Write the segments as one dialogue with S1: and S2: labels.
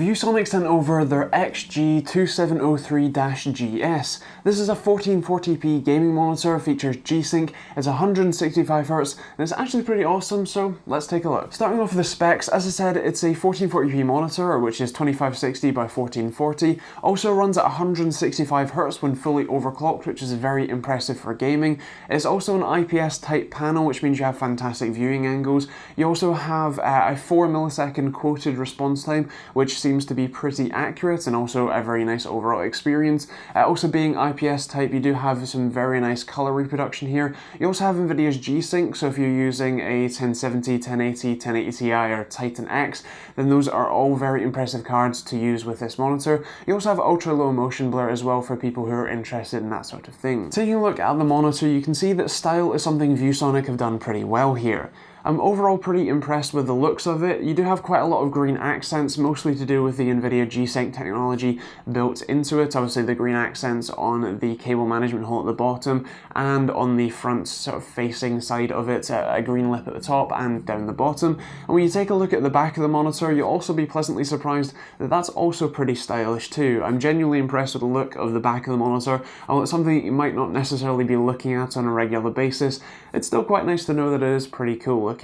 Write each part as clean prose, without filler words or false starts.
S1: ViewSonic sent over their XG2703-GS. This is a 1440p gaming monitor, features G-Sync, it's 165Hz, and it's actually pretty awesome, so let's take a look. Starting off with the specs, as I said, it's a 1440p monitor, which is 2560 by 1440, also runs at 165Hz when fully overclocked, which is very impressive for gaming. It's also an IPS type panel, which means you have fantastic viewing angles. You also have a 4 millisecond quoted response time, which seems to be pretty accurate and also a very nice overall experience. Also being IPS type, you do have some very nice color reproduction here. You also have NVIDIA's G-Sync, so if you're using a 1070, 1080, 1080 Ti or Titan X, then those are all very impressive cards to use with this monitor. You also have ultra low motion blur as well for people who are interested in that sort of thing. Taking a look at the monitor, you can see that style is something ViewSonic have done pretty well here. I'm overall pretty impressed with the looks of it. You do have quite a lot of green accents, mostly to do with the NVIDIA G-Sync technology built into it. Obviously the green accents on the cable management hole at the bottom and on the front sort of facing side of it, a green lip at the top and down the bottom. And when you take a look at the back of the monitor, you'll also be pleasantly surprised that that's also pretty stylish too. I'm genuinely impressed with the look of the back of the monitor. Although it's something that you might not necessarily be looking at on a regular basis, it's still quite nice to know that it is pretty cool looking.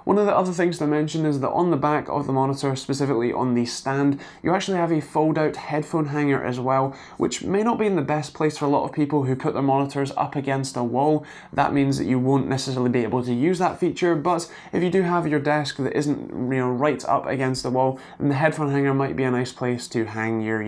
S1: One of the other things to mention is that on the back of the monitor, specifically on the stand, you actually have a fold-out headphone hanger as well, which may not be in the best place for a lot of people who put their monitors up against a wall. That means that you won't necessarily be able to use that feature, but if you do have your desk that isn't, right up against the wall, then the headphone hanger might be a nice place to hang your,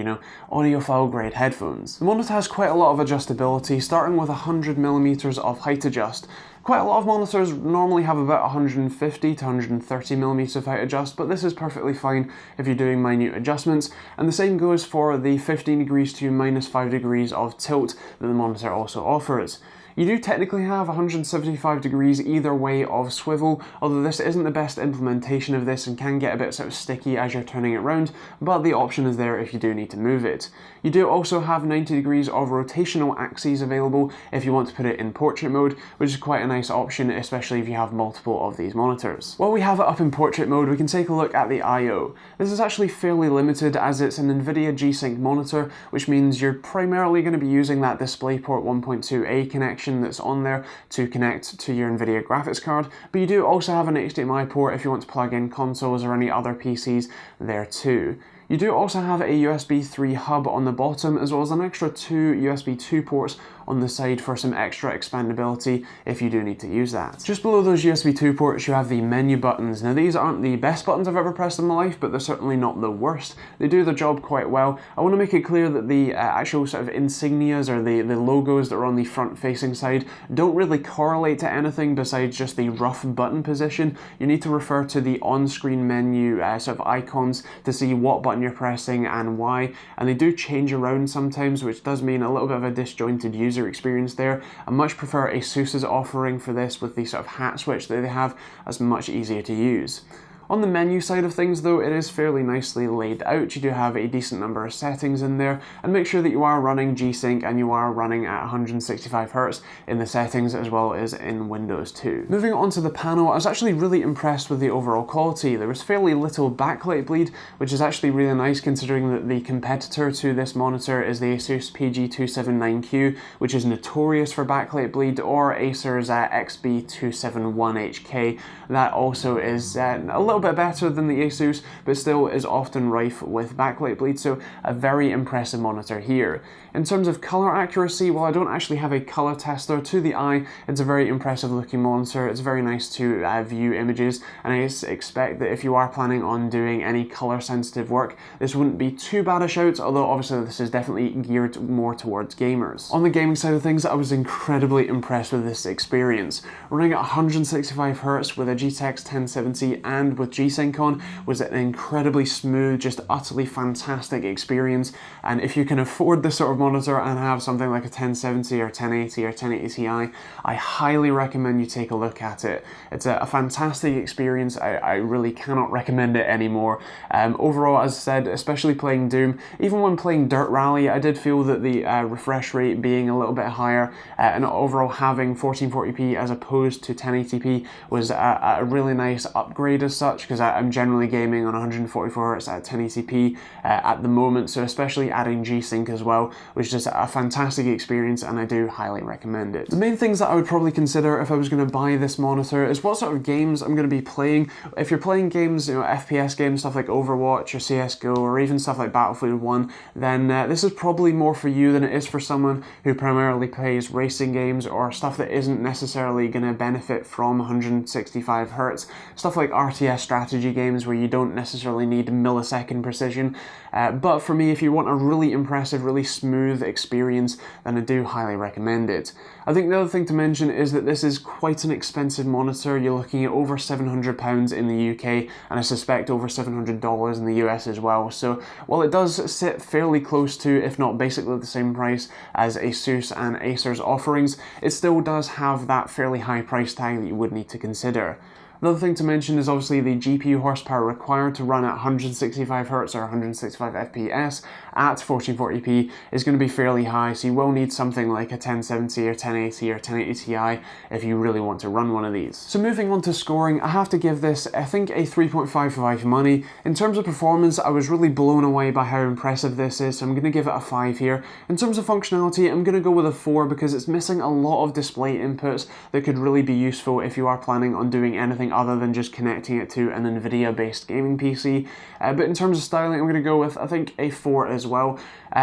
S1: audiophile grade headphones. The monitor has quite a lot of adjustability, starting with 100mm of height adjust. Quite a lot of monitors normally have about 150 to 130mm of height adjust, but this is perfectly fine if you're doing minute adjustments, and the same goes for the 15 degrees to -5 degrees of tilt that the monitor also offers. You do technically have 175 degrees either way of swivel, although this isn't the best implementation of this and can get a bit sort of sticky as you're turning it around, but the option is there if you do need to move it. You do also have 90 degrees of rotational axes available if you want to put it in portrait mode, which is quite a nice option, especially if you have multiple of these monitors. While we have it up in portrait mode, we can take a look at the I/O. This is actually fairly limited as it's an NVIDIA G-Sync monitor, which means you're primarily going to be using that DisplayPort 1.2a connection that's on there to connect to your NVIDIA graphics card, but you do also have an HDMI port if you want to plug in consoles or any other PCs there too. You do also have a USB 3 hub on the bottom, as well as an extra 2 USB 2 ports on the side for some extra expandability if you do need to use that. Just below those USB 2 ports you have the menu buttons. Now these aren't the best buttons I've ever pressed in my life, but they're certainly not the worst. They do the job quite well. I want to make it clear that the actual sort of insignias or the logos that are on the front facing side don't really correlate to anything besides just the rough button position. You need to refer to the on-screen menu sort of icons to see what button you're pressing and why, and they do change around sometimes, which does mean a little bit of a disjointed user experience there. I much prefer ASUS's offering for this with the sort of hat switch that they have, as much easier to use. On the menu side of things though, it is fairly nicely laid out. You do have a decent number of settings in there, and make sure that you are running G-Sync and you are running at 165Hz in the settings as well as in Windows 2. Moving on to the panel, I was actually really impressed with the overall quality. There was fairly little backlight bleed, which is actually really nice considering that the competitor to this monitor is the Asus PG279Q, which is notorious for backlight bleed, or Acer's XB271HK. That also is a little bit better than the Asus, but still is often rife with backlight bleed, so a very impressive monitor here. In terms of color accuracy, while I don't actually have a color tester, to the eye it's a very impressive looking monitor. It's very nice to view images, and I expect that if you are planning on doing any color sensitive work, this wouldn't be too bad a shout, although obviously this is definitely geared more towards gamers. On the gaming side of things, I was incredibly impressed with this experience. Running at 165Hz with a GTX 1070 and with G-Sync on was an incredibly smooth, just utterly fantastic experience, and if you can afford this sort of monitor and have something like a 1070 or 1080 or 1080 Ti, I highly recommend you take a look at it. It's a fantastic experience. I really cannot recommend it anymore. Overall, as I said, especially playing Doom, even when playing Dirt Rally, I did feel that the refresh rate being a little bit higher and overall having 1440p as opposed to 1080p was a really nice upgrade as such. much because I'm generally gaming on 144Hz at 1080p at the moment, so especially adding G-Sync as well, which is just a fantastic experience and I do highly recommend it. The main things that I would probably consider if I was going to buy this monitor is what sort of games I'm going to be playing. If you're playing games, you know, FPS games, stuff like Overwatch or CSGO or even stuff like Battlefield 1, then this is probably more for you than it is for someone who primarily plays racing games or stuff that isn't necessarily going to benefit from 165Hz. Stuff like RTS strategy games where you don't necessarily need millisecond precision. But for me, if you want a really impressive, really smooth experience, then I do highly recommend it. I think the other thing to mention is that this is quite an expensive monitor. You're looking at over £700 in the UK, and I suspect over $700 in the US as well. So while it does sit fairly close to, if not basically the same price as ASUS and Acer's offerings, it still does have that fairly high price tag that you would need to consider. Another thing to mention is obviously the GPU horsepower required to run at 165Hz or 165 FPS at 1440p is going to be fairly high, so you will need something like a 1070 or 1080 or 1080 Ti if you really want to run one of these. So moving on to scoring, I have to give this, I think, a 3.5 for money. In terms of performance, I was really blown away by how impressive this is, so I'm going to give it a 5 here. In terms of functionality, I'm going to go with a 4 because it's missing a lot of display inputs that could really be useful if you are planning on doing anything other than just connecting it to an NVIDIA based gaming PC. But in terms of styling, I'm going to go with, I think, a 4 as well.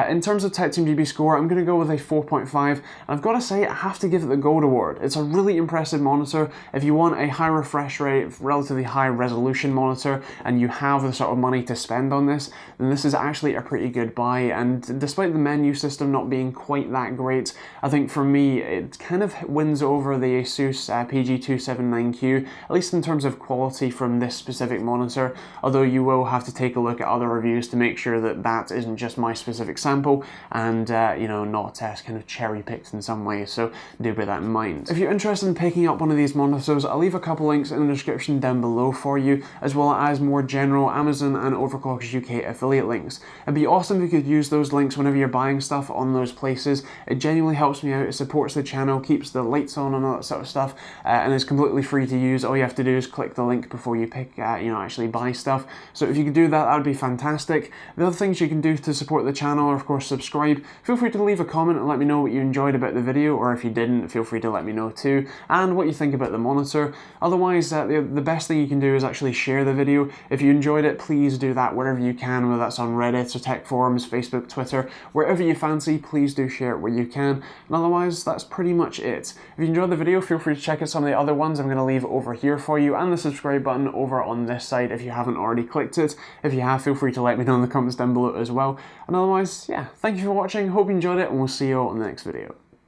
S1: In terms of TechTeamDB score, I'm going to go with a 4.5, and I've got to say, I have to give it the Gold Award. It's a really impressive monitor. If you want a high refresh rate, relatively high resolution monitor, and you have the sort of money to spend on this, then this is actually a pretty good buy, and despite the menu system not being quite that great, I think for me, it kind of wins over the ASUS PG279Q, at least in terms of quality from this specific monitor, although you will have to take a look at other reviews to make sure that that isn't just my specific sample and you know, not kind of cherry picked in some way, so do bear that in mind. If you're interested in picking up one of these monitors, I'll leave a couple links in the description down below for you, as well as more general Amazon and Overclockers UK affiliate links. It'd be awesome if you could use those links whenever you're buying stuff on those places. It genuinely helps me out, it supports the channel, keeps the lights on and all that sort of stuff, and it's completely free to use. All you have to do is click the link before you pick, you know, actually buy stuff. So if you could do that, that would be fantastic. The other things you can do to support the channel are, of course, subscribe. Feel free to leave a comment and let me know what you enjoyed about the video, or if you didn't, feel free to let me know too, and what you think about the monitor. Otherwise, the best thing you can do is actually share the video. If you enjoyed it, please do that wherever you can, whether that's on Reddit or tech forums, Facebook, Twitter, wherever you fancy, please do share it where you can. And otherwise, that's pretty much it. If you enjoyed the video, feel free to check out some of the other ones I'm going to leave over here for you, and the subscribe button over on this side if you haven't already clicked it. If you have, feel free to let me know in the comments down below as well. And otherwise, yeah, thank you for watching, hope you enjoyed it, and we'll see you all in the next video.